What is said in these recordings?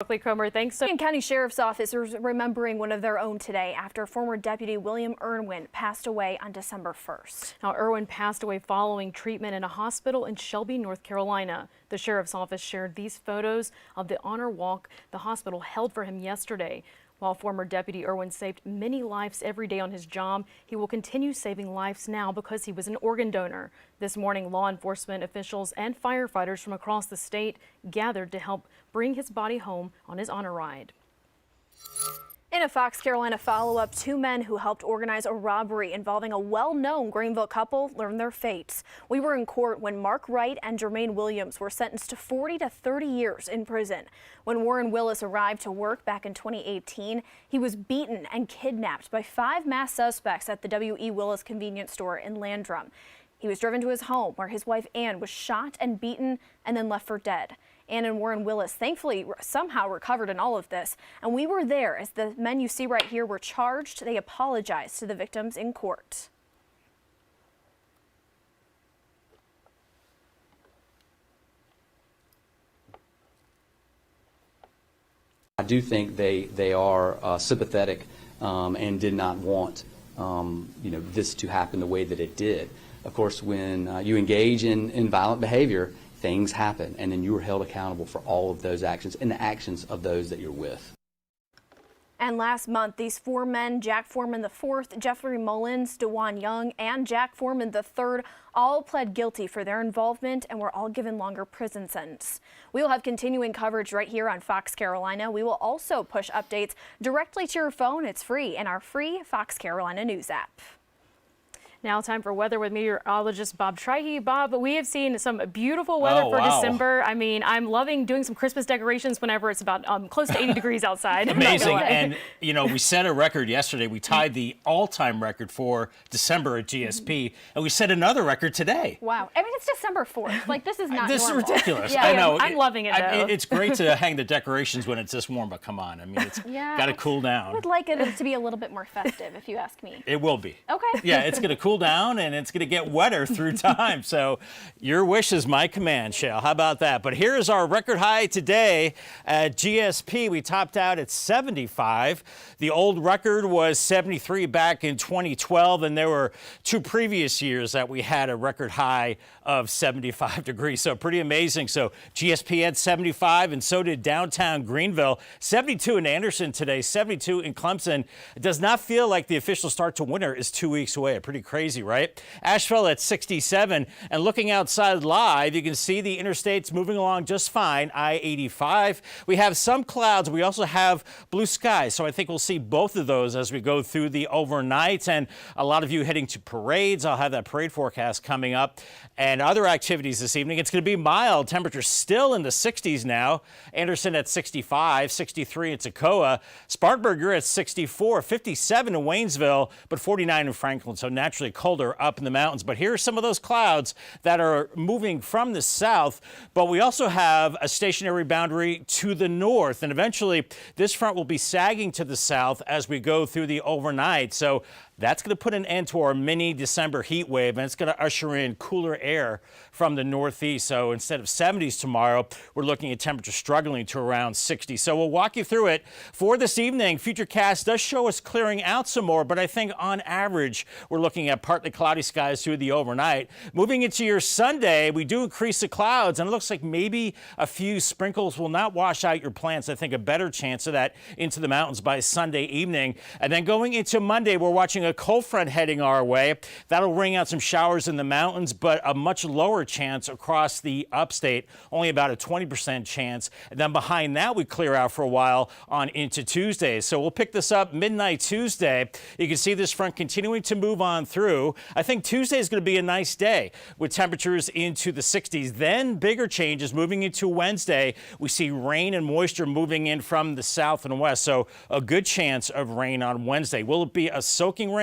Brookley, Cromer, thanks. Remien County Sheriff's Office is remembering one of their own today after former Deputy William Irwin passed away on December 1st. Now, Irwin passed away following treatment in a hospital in Shelby, North Carolina. The Sheriff's Office shared these photos of the honor walk the hospital held for him yesterday. While former Deputy Irwin saved many lives every day on his job, he will continue saving lives now because he was an organ donor. This morning, law enforcement officials and firefighters from across the state gathered to help bring his body home on his honor ride. In a Fox Carolina follow-up, two men who helped organize a robbery involving a well-known Greenville couple learned their fates. We were in court when Mark Wright and Jermaine Williams were sentenced to 40 to 30 years in prison. When Warren Willis arrived to work back in 2018, he was beaten and kidnapped by 5 masked suspects at the W.E. Willis convenience store in Landrum. He was driven to his home where his wife Ann was shot and beaten and then left for dead. Ann and Warren Willis thankfully somehow recovered in all of this, and we were there as the men you see right here were charged. They apologized to the victims in court. I do think they are sympathetic and did not want this to happen the way that it did. Of course, when you engage in violent behavior, things happen, and then you are held accountable for all of those actions and the actions of those that you're with. And last month, these 4 men, Jack Foreman IV, Jeffrey Mullins, DeJuan Young, and Jack Foreman III, all pled guilty for their involvement and were all given longer prison sentences. We will have continuing coverage right here on Fox Carolina. We will also push updates directly to your phone. It's free in our free Fox Carolina News app. Now time for weather with meteorologist Bob Trihey. Bob, we have seen some beautiful weather for December. I mean, I'm loving doing some Christmas decorations whenever it's about close to 80 degrees outside. Amazing. And, you know, we set a record yesterday. We tied the all-time record for December at GSP, and we set another record today. Wow. I mean, it's December 4th. Like, this is not This normal. is ridiculous. Yeah, I know. I'm loving it, though. It's great to hang the decorations when it's this warm, but come on. I mean, it's got to cool down. I would like it to be a little bit more festive, if you ask me. It will be. Okay. Yeah, it's going to cool down, and it's going to get wetter through time. So your wish is my command, Shale. How about that? But here is our record high today at GSP. We topped out at 75. The old record was 73 back in 2012, and there were 2 previous years that we had a record high of 75 degrees. So pretty amazing. So GSP had 75, and so did downtown Greenville. 72 in Anderson today, 72 in Clemson. It does not feel like the official start to winter is 2 weeks away. Pretty crazy, right? Asheville at 67, and looking outside live, you can see the interstates moving along just fine. I-85. We have some clouds. We also have blue skies, so I think we'll see both of those as we go through the overnight. And a lot of you heading to parades. I'll have that parade forecast coming up. And other activities this evening. It's going to be mild. Temperatures still in the 60s now. Anderson at 65, 63 in Toccoa. Spartanburg, you're at 64, 57 in Waynesville, but 49 in Franklin. So naturally colder up in the mountains. But here are some of those clouds that are moving from the south. But we also have a stationary boundary to the north. And eventually this front will be sagging to the south as we go through the overnight. So that's going to put an end to our mini December heat wave, and it's going to usher in cooler air from the northeast. So instead of 70s tomorrow, we're looking at temperatures struggling to around 60. So we'll walk you through it for this evening. Futurecast does show us clearing out some more, but I think on average, we're looking at partly cloudy skies through the overnight. Moving into your Sunday, we do increase the clouds, and it looks like maybe a few sprinkles will not wash out your plants. I think a better chance of that into the mountains by Sunday evening. And then going into Monday, we're watching a cold front heading our way. That'll bring out some showers in the mountains, but a much lower chance across the upstate, only about a 20% chance. And then behind that, we clear out for a while on into Tuesday. So we'll pick this up midnight Tuesday. You can see this front continuing to move on through. I think Tuesday is going to be a nice day with temperatures into the 60s. Then bigger changes moving into Wednesday. We see rain and moisture moving in from the south and west. So a good chance of rain on Wednesday. Will it be a soaking rain?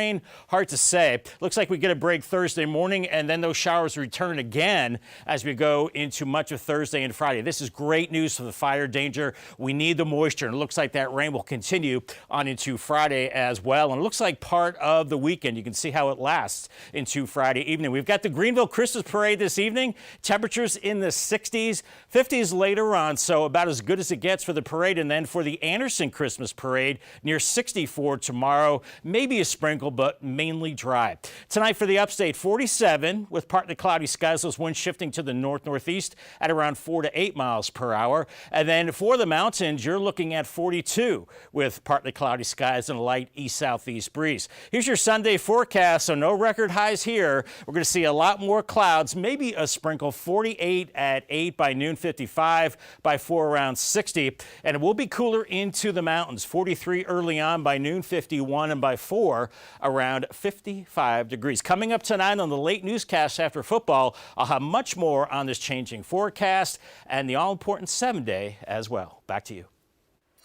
Hard to say. Looks like we get a break Thursday morning, and then those showers return again as we go into much of Thursday and Friday. This is great news for the fire danger. We need the moisture, and it looks like that rain will continue on into Friday as well. And it looks like part of the weekend. You can see how it lasts. lasts into Friday evening. We've got the Greenville Christmas Parade this evening. Temperatures in the 60s, 50s later on, so about as good as it gets for the parade. And then for the Anderson Christmas Parade, near 64 tomorrow. Maybe a sprinkle, but mainly dry. Tonight for the upstate, 47 with partly cloudy skies. Those winds shifting to the north-northeast at around 4 to 8 miles per hour. And then for the mountains, you're looking at 42 with partly cloudy skies and a light east-southeast breeze. Here's your Sunday forecast, so no record highs here. We're going to see a lot more clouds, maybe a sprinkle. 48 at 8 by noon, 55 by 4 around 60. And it will be cooler into the mountains. 43 early on by noon, 51, and by 4 around 55 degrees. Coming up tonight on the late newscast after football, I'll have much more on this changing forecast and the all-important 7-day as well. Back to you.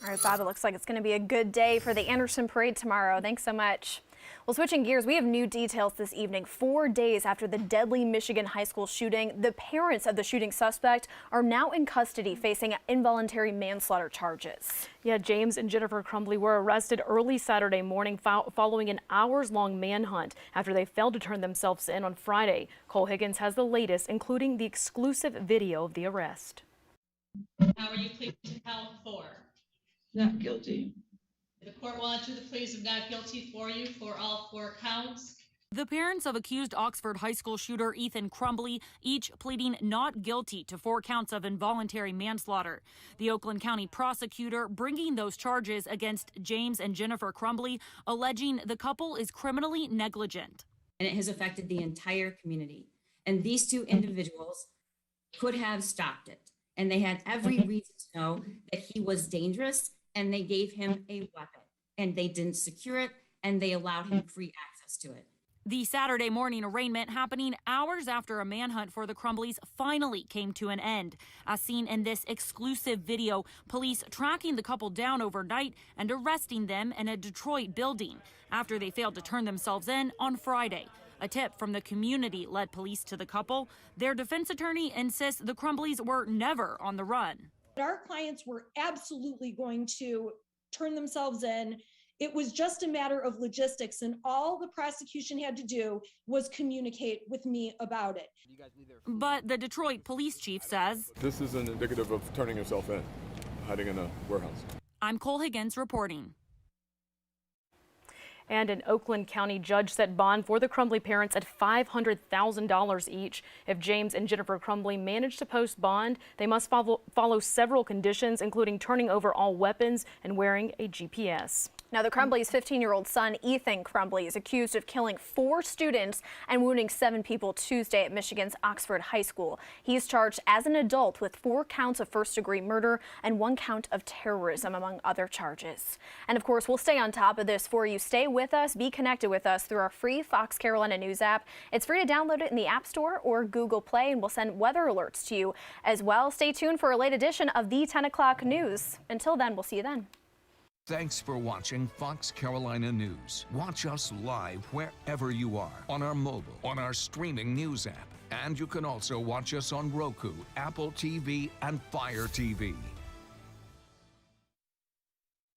All right, Bob, it looks like it's going to be a good day for the Anderson Parade tomorrow. Thanks so much. Well, switching gears, we have new details this evening. 4 days after the deadly Michigan high school shooting, the parents of the shooting suspect are now in custody facing involuntary manslaughter charges. Yeah, James and Jennifer Crumbly were arrested early Saturday morning following an hours-long manhunt after they failed to turn themselves in on Friday. Cole Higgins has the latest, including the exclusive video of the arrest. How are you pleading to count 4? Not guilty. The court will enter the pleas of not guilty for you for all 4 counts. The parents of accused Oxford High School shooter Ethan Crumbly each pleading not guilty to 4 counts of involuntary manslaughter. The Oakland County prosecutor bringing those charges against James and Jennifer Crumbly, alleging the couple is criminally negligent. And it has affected the entire community. And these 2 individuals could have stopped it. And they had every reason to know that he was dangerous, and they gave him a weapon. And they didn't secure it, and they allowed him free access to it. The Saturday morning arraignment happening hours after a manhunt for the Crumbleys finally came to an end. As seen in this exclusive video, police tracking the couple down overnight and arresting them in a Detroit building after they failed to turn themselves in on Friday. A tip from the community led police to the couple. Their defense attorney insists the Crumbleys were never on the run. Our clients were absolutely going to turn themselves in. It was just a matter of logistics, and all the prosecution had to do was communicate with me about it. But the Detroit police chief says, "This isn't indicative of turning yourself in, hiding in a warehouse." I'm Cole Higgins reporting. And an Oakland County judge set bond for the Crumbly parents at $500,000 each. If James and Jennifer Crumbly manage to post bond, they must follow several conditions, including turning over all weapons and wearing a GPS. Now, the Crumbly's 15-year-old son, Ethan Crumbly, is accused of killing 4 students and wounding 7 people Tuesday at Michigan's Oxford High School. He's charged as an adult with 4 counts of first-degree murder and 1 count of terrorism, among other charges. And, of course, we'll stay on top of this for you. Stay with us. Be connected with us through our free Fox Carolina News app. It's free to download it in the App Store or Google Play, and we'll send weather alerts to you as well. Stay tuned for a late edition of the 10 o'clock news. Until then, we'll see you then. Thanks for watching Fox Carolina News. Watch us live wherever you are, on our mobile, on our streaming news app. And you can also watch us on Roku, Apple TV, and Fire TV.